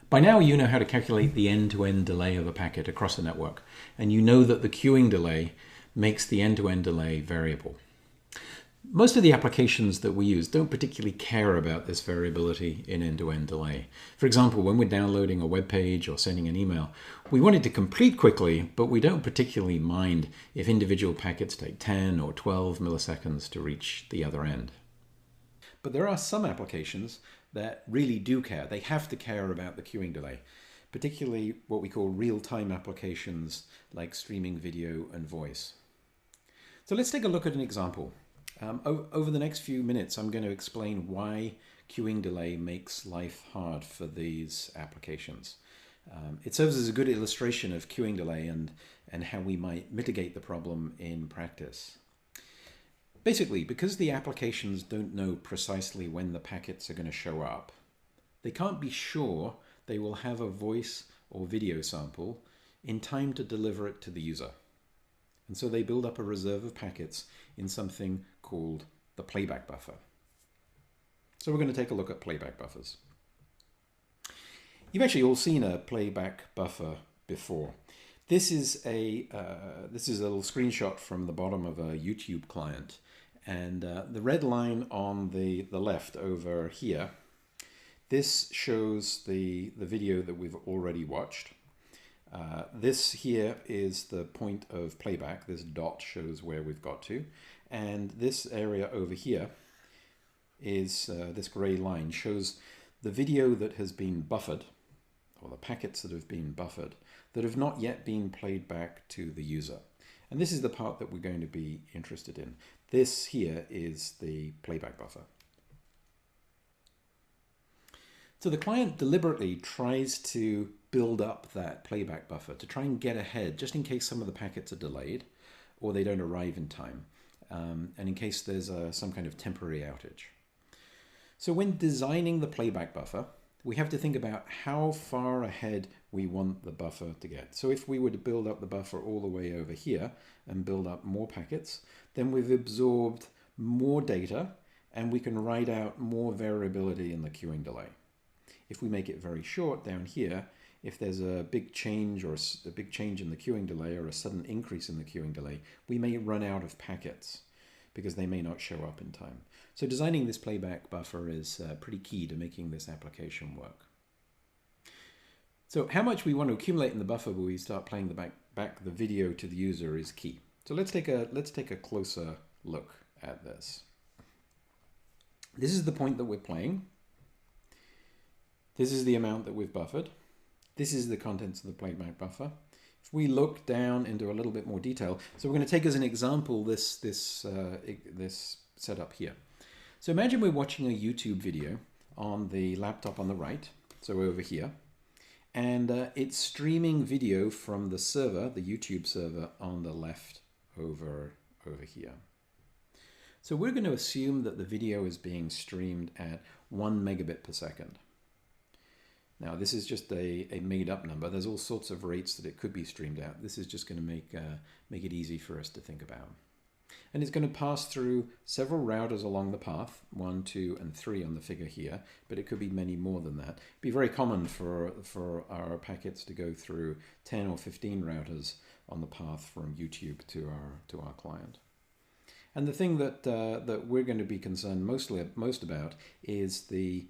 By now you know how to calculate the end-to-end delay of a packet across a network, and you know that the queuing delay makes the end-to-end delay variable. Most of the applications that we use don't particularly care about this variability in end-to-end delay. For example, when we're downloading a web page or sending an email, we want it to complete quickly, but we don't particularly mind if individual packets take 10 or 12 milliseconds to reach the other end. But there are some applications that really do care. They have to care about the queuing delay, particularly what we call real-time applications like streaming video and voice. So let's take a look at an example. Over the next few minutes, I'm going to explain why queuing delay makes life hard for these applications. It serves as a good illustration of queuing delay and how we might mitigate the problem in practice. Basically, because the applications don't know precisely when the packets are going to show up, they can't be sure they will have a voice or video sample in time to deliver it to the user. And so they build up a reserve of packets in something called the playback buffer. So we're going to take a look at playback buffers. You've actually all seen a playback buffer before. This is a little screenshot from the bottom of a YouTube client. And the red line on the left over here, this shows the video that we've already watched. This here is the point of playback. This dot shows where we've got to. And this area over here is this gray line shows the video that has been buffered, or the packets that have been buffered, that have not yet been played back to the user. And this is the part that we're going to be interested in. This here is the playback buffer. So the client deliberately tries to build up that playback buffer to try and get ahead, just in case some of the packets are delayed or they don't arrive in time, and in case there's some kind of temporary outage. So when designing the playback buffer, we have to think about how far ahead we want the buffer to get. So if we were to build up the buffer all the way over here and build up more packets, then we've absorbed more data and we can write out more variability in the queuing delay. If we make it very short down here, if there's a big change or a big change in the queuing delay or a sudden increase in the queuing delay, we may run out of packets because they may not show up in time. So designing this playback buffer is pretty key to making this application work. So how much we want to accumulate in the buffer when we start playing back the video to the user is key. So let's take a closer look at this. This is the point that we're playing. This is the amount that we've buffered. This is the contents of the playback buffer. If we look down into a little bit more detail, so we're going to take as an example this setup here. So imagine we're watching a YouTube video on the laptop on the right, so over here, and it's streaming video from the server, the YouTube server on the left over here. So we're going to assume that the video is being streamed at 1 megabit per second. Now this is just a made up number. There's all sorts of rates that it could be streamed at. This is just going to make it easy for us to think about. And it's going to pass through several routers along the path, 1, 2, and 3 on the figure here, but it could be many more than that. It'd be very common for our packets to go through 10 or 15 routers on the path from YouTube to our client. And the thing that we're going to be concerned most about is the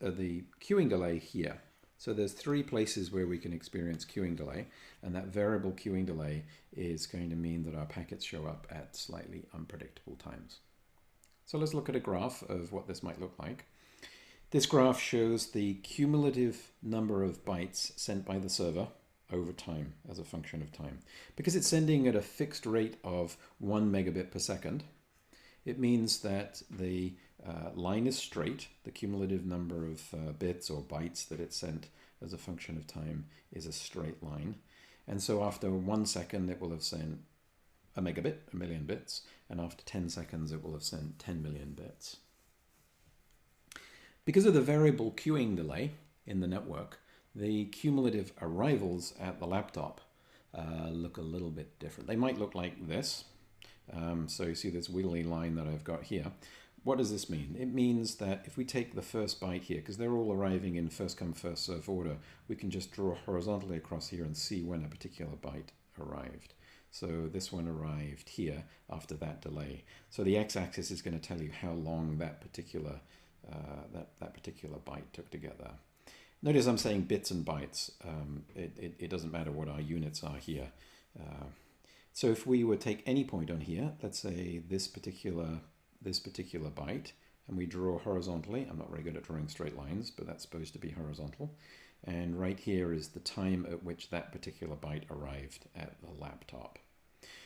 queuing delay here. So there's 3 places where we can experience queuing delay, and that variable queuing delay is going to mean that our packets show up at slightly unpredictable times. So let's look at a graph of what this might look like. This graph shows the cumulative number of bytes sent by the server over time as a function of time. Because it's sending at a fixed rate of 1 megabit per second, it means that the line is straight. The cumulative number of bits or bytes that it sent as a function of time is a straight line. And so after 1 second, it will have sent a megabit, a million bits, and after 10 seconds, it will have sent 10 million bits. Because of the variable queuing delay in the network, the cumulative arrivals at the laptop look a little bit different. They might look like this. So you see this wiggly line that I've got here. what does this mean? It means that if we take the first byte here, because they're all arriving in first come, first serve order, we can just draw horizontally across here and see when a particular byte arrived. So this one arrived here after that delay. So the x-axis is going to tell you how long that particular that particular byte took to get there. Notice I'm saying bits and bytes. It doesn't matter what our units are here. So if we would take any point on here, let's say this particular byte, and we draw horizontally. I'm not very good at drawing straight lines, but that's supposed to be horizontal. And right here is the time at which that particular byte arrived at the laptop.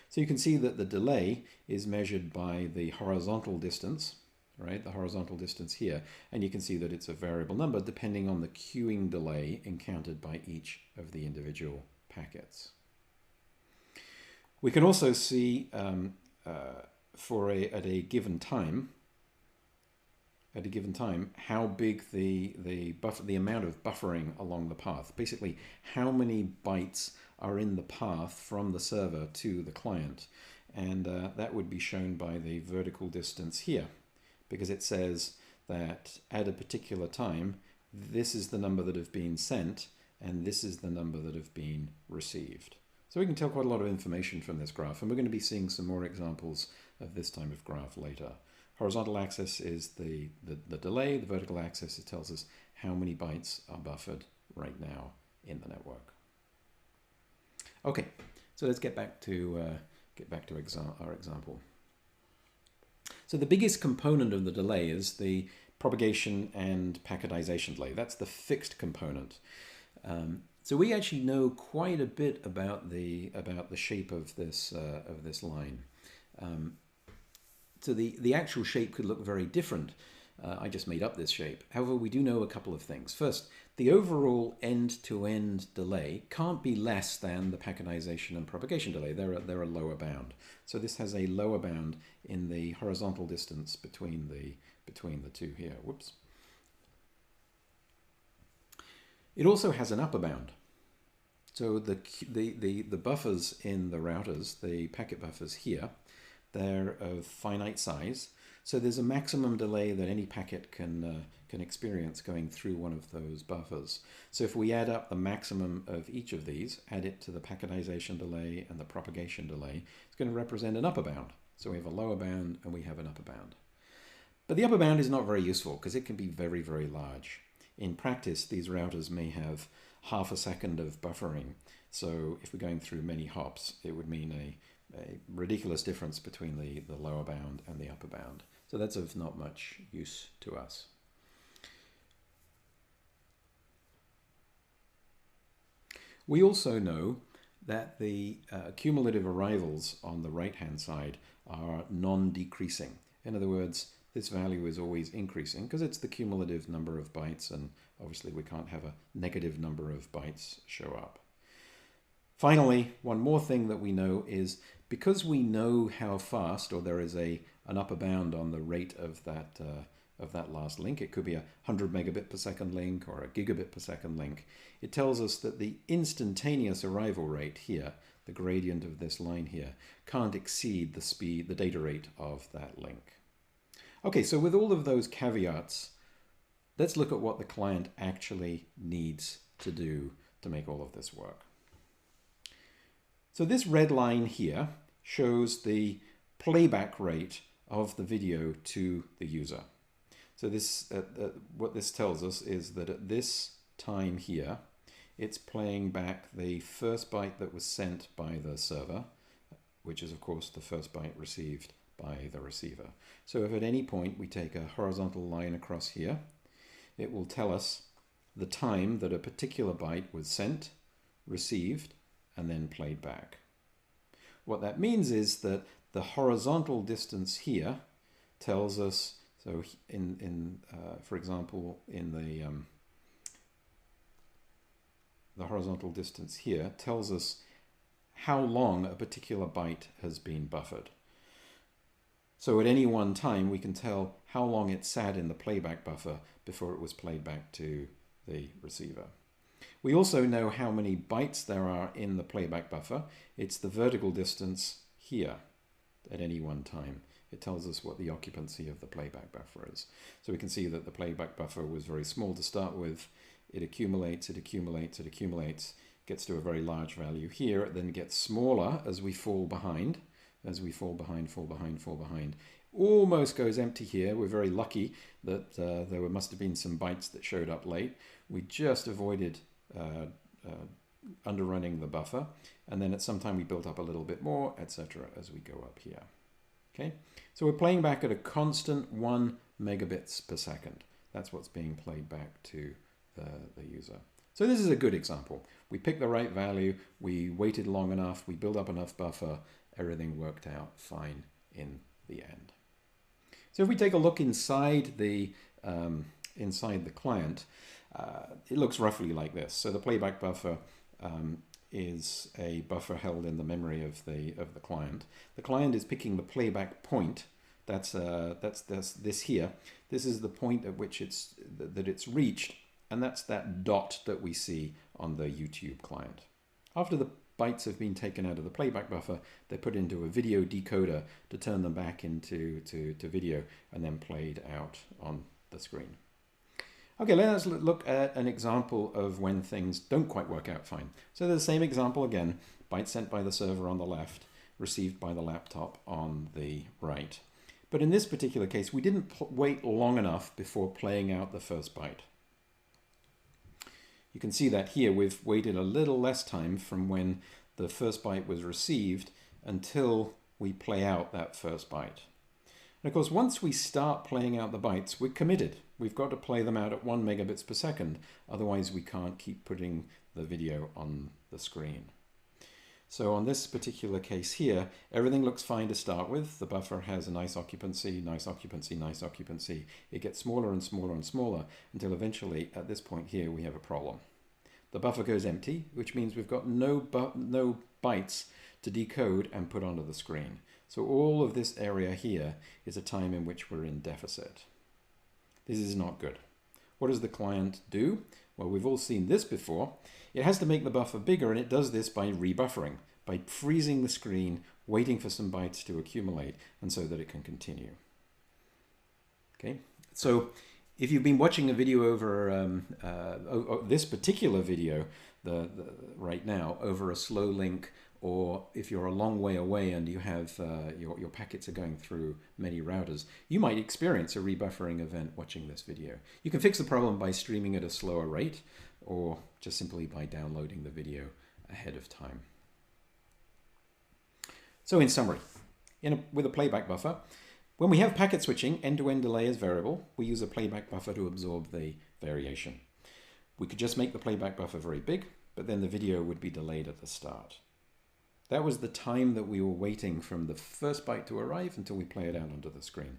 So you can see that the delay is measured by the horizontal distance, right? The horizontal distance here. And you can see that it's a variable number depending on the queuing delay encountered by each of the individual packets. We can also see at a given time, how big the amount of buffering along the path. Basically, how many bytes are in the path from the server to the client. And that would be shown by the vertical distance here, because it says that at a particular time, this is the number that have been sent, and this is the number that have been received. So we can tell quite a lot of information from this graph, and we're going to be seeing some more examples of this type of graph later. Horizontal axis is the delay. The vertical axis, it tells us how many bytes are buffered right now in the network. Okay, so let's get back to our example. So the biggest component of the delay is the propagation and packetization delay. That's the fixed component. So we actually know quite a bit about the shape of this line. So the actual shape could look very different. I just made up this shape. However, we do know a couple of things. First, the overall end-to-end delay can't be less than the packetization and propagation delay. They're a lower bound. So this has a lower bound in the horizontal distance between the two here. Whoops. It also has an upper bound. So the buffers in the routers, the packet buffers here, they're of finite size. So there's a maximum delay that any packet can experience going through one of those buffers. So if we add up the maximum of each of these, add it to the packetization delay and the propagation delay, it's going to represent an upper bound. So we have a lower bound and we have an upper bound. But the upper bound is not very useful because it can be very, very large. In practice, these routers may have half a second of buffering. So if we're going through many hops, it would mean a ridiculous difference between the lower bound and the upper bound. So that's of not much use to us. We also know that the cumulative arrivals on the right-hand side are non-decreasing. In other words, this value is always increasing because it's the cumulative number of bytes, and obviously we can't have a negative number of bytes show up. Finally, one more thing that we know is because we know how fast, or there is an upper bound on the rate of that last link, it could be a 100 megabit per second link or a gigabit per second link, it tells us that the instantaneous arrival rate here, the gradient of this line here, can't exceed the data rate of that link. Okay, so with all of those caveats, let's look at what the client actually needs to do to make all of this work. So this red line here shows the playback rate of the video to the user. So this, what this tells us is that at this time here, it's playing back the first byte that was sent by the server, which is of course the first byte received by the receiver. So if at any point we take a horizontal line across here, it will tell us the time that a particular byte was sent, received, and then played back. What that means is that the horizontal distance here tells us, so for example, in the horizontal distance here tells us how long a particular byte has been buffered. So at any one time, we can tell how long it sat in the playback buffer before it was played back to the receiver. We also know how many bytes there are in the playback buffer. It's the vertical distance here at any one time. it tells us what the occupancy of the playback buffer is. So we can see that the playback buffer was very small to start with. It accumulates, it accumulates, it accumulates, gets to a very large value here. It then gets smaller as we fall behind. As we fall behind, fall behind, fall behind. Almost goes empty here. We're very lucky that there must have been some bytes that showed up late. We just avoided underrunning the buffer, and then at some time we built up a little bit more, etc. as we go up here. Okay, so we're playing back at a constant 1 megabits per second. That's what's being played back to the user. So this is a good example. We picked the right value, we waited long enough, we built up enough buffer, everything worked out fine in the end. So if we take a look inside the client, it looks roughly like this. So the playback buffer is a buffer held in the memory of the client. The client is picking the playback point. That's this here. This is the point at which it's reached, and that's that dot that we see on the YouTube client. After the bytes have been taken out of the playback buffer, they're put into a video decoder to turn them back into video and then played out on the screen. Okay, let's look at an example of when things don't quite work out fine. So the same example again, bytes sent by the server on the left, received by the laptop on the right. But in this particular case, we didn't wait long enough before playing out the first byte. You can see that here we've waited a little less time from when the first byte was received until we play out that first byte. And of course, once we start playing out the bytes, we're committed. We've got to play them out at 1 megabits per second. Otherwise, we can't keep putting the video on the screen. So on this particular case here, everything looks fine to start with. The buffer has a nice occupancy, nice occupancy, nice occupancy. It gets smaller and smaller and smaller until eventually, at this point here, we have a problem. The buffer goes empty, which means we've got no bytes to decode and put onto the screen. So all of this area here is a time in which we're in deficit. This is not good. What does the client do? Well, we've all seen this before. It has to make the buffer bigger, and it does this by rebuffering, by freezing the screen, waiting for some bytes to accumulate, and so that it can continue. Okay, so if you've been watching a video over this particular video right now over a slow link, or if you're a long way away and you have your packets are going through many routers, you might experience a rebuffering event watching this video. You can fix the problem by streaming at a slower rate, or just simply by downloading the video ahead of time. So in summary, with a playback buffer, when we have packet switching, end-to-end delay is variable. We use a playback buffer to absorb the variation. We could just make the playback buffer very big, but then the video would be delayed at the start. That was the time that we were waiting from the first byte to arrive until we play it out onto the screen.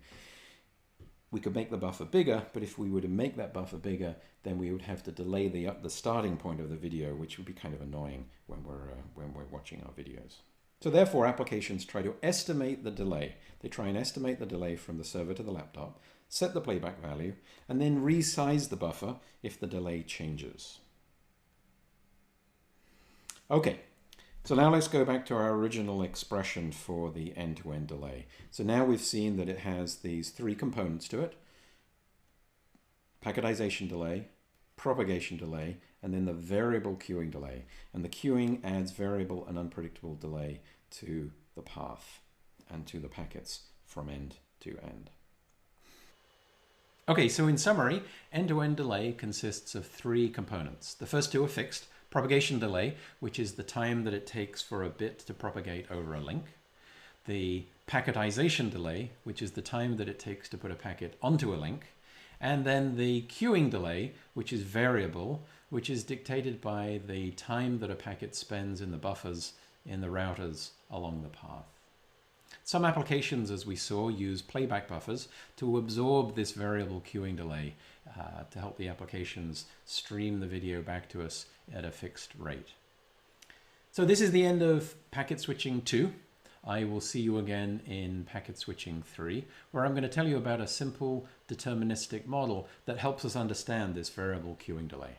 We could make the buffer bigger, but if we were to make that buffer bigger, then we would have to delay the starting point of the video, which would be kind of annoying when we're watching our videos. So therefore, applications try to estimate the delay. They try and estimate the delay from the server to the laptop, set the playback value, and then resize the buffer if the delay changes. Okay, so now let's go back to our original expression for the end-to-end delay. So now we've seen that it has these three components to it: packetization delay, propagation delay, and then the variable queuing delay. And the queuing adds variable and unpredictable delay to the path and to the packets from end to end. Okay, so in summary, end-to-end delay consists of three components. The first two are fixed: propagation delay, which is the time that it takes for a bit to propagate over a link; the packetization delay, which is the time that it takes to put a packet onto a link; and then the queuing delay, which is variable, which is dictated by the time that a packet spends in the buffers in the routers along the path. Some applications, as we saw, use playback buffers to absorb this variable queuing delay to help the applications stream the video back to us at a fixed rate. So this is the end of Packet Switching 2. I will see you again in Packet Switching 3, where I'm going to tell you about a simple deterministic model that helps us understand this variable queuing delay.